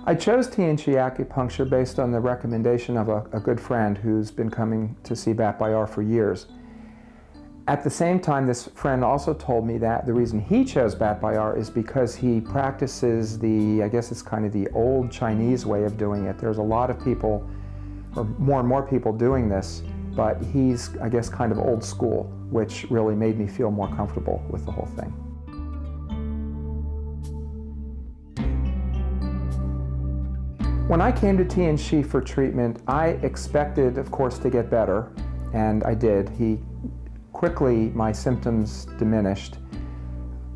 I chose Tianchi acupuncture based on the recommendation of a good friend who's been coming to see Bat Bayar for years. At the same time, this friend also told me that the reason he chose Bat Bayar is because he practices I guess it's kind of the old Chinese way of doing it. There's a lot of people, or more and more people doing this, but he's, I guess, kind of old school, which really made me feel more comfortable with the whole thing. When I came to Tianchi for treatment, I expected, of course, to get better, and I did. Quickly, my symptoms diminished.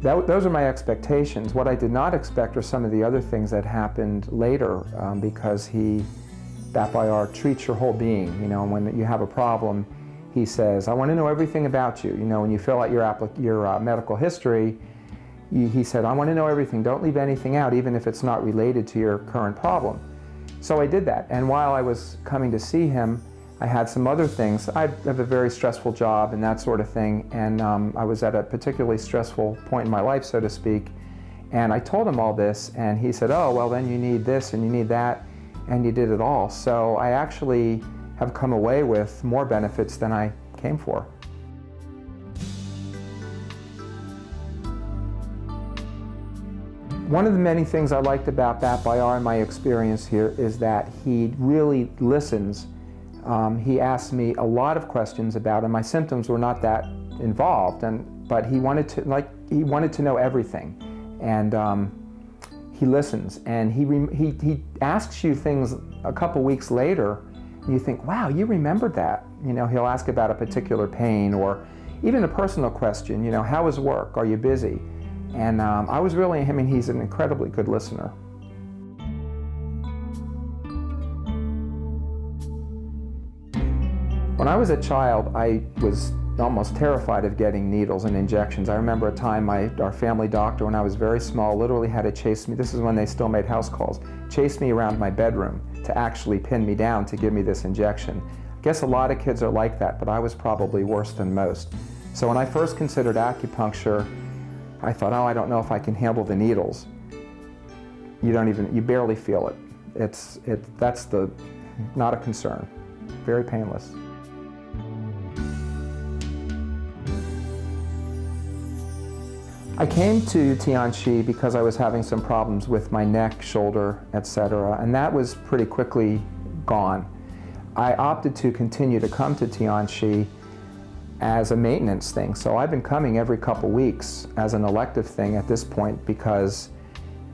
Those are my expectations. What I did not expect are some of the other things that happened later, because Bat Bayar treats your whole being. You know, when you have a problem, he says, "I want to know everything about you." You know, when you fill out your medical history, he said, "I want to know everything. Don't leave anything out, even if it's not related to your current problem." So I did that, and while I was coming to see him, I had some other things. I have a very stressful job and that sort of thing, and I was at a particularly stressful point in my life, so to speak, and I told him all this, and he said, "Oh, well, then you need this and you need that," and you did it all. So I actually have come away with more benefits than I came for. One of the many things I liked about Bat Bayar in my experience here is that he really listens. He asked me a lot of questions about, and my symptoms were not that involved, but he wanted to know everything, and he listens, and he asks you things a couple weeks later, and you think, wow, you remembered that. You know, he'll ask about a particular pain, or even a personal question. You know, how is work? Are you busy? And he's an incredibly good listener. When I was a child, I was almost terrified of getting needles and injections. I remember a time our family doctor, when I was very small, literally had to chase me, this is when they still made house calls, chase me around my bedroom to actually pin me down to give me this injection. I guess a lot of kids are like that, but I was probably worse than most. So when I first considered acupuncture, I thought, oh, I don't know if I can handle the needles. You barely feel it. That's not a concern. Very painless. I came to Tianchi because I was having some problems with my neck, shoulder, etc., and that was pretty quickly gone. I opted to continue to come to Tianchi as a maintenance thing. So I've been coming every couple weeks as an elective thing at this point, because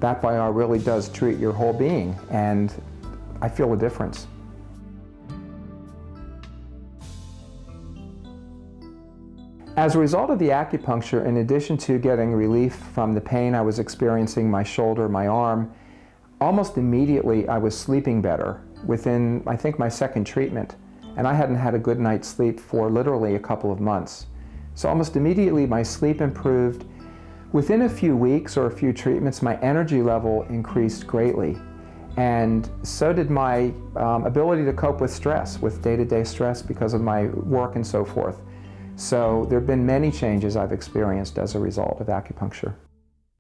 Bat Bayar really does treat your whole being, and I feel a difference. As a result of the acupuncture, in addition to getting relief from the pain I was experiencing in my shoulder, my arm, almost immediately I was sleeping better within, I think, my second treatment. And I hadn't had a good night's sleep for literally a couple of months. So almost immediately my sleep improved. Within a few weeks or a few treatments, my energy level increased greatly. And so did my ability to cope with stress, with day-to-day stress because of my work and so forth. So there have been many changes I've experienced as a result of acupuncture.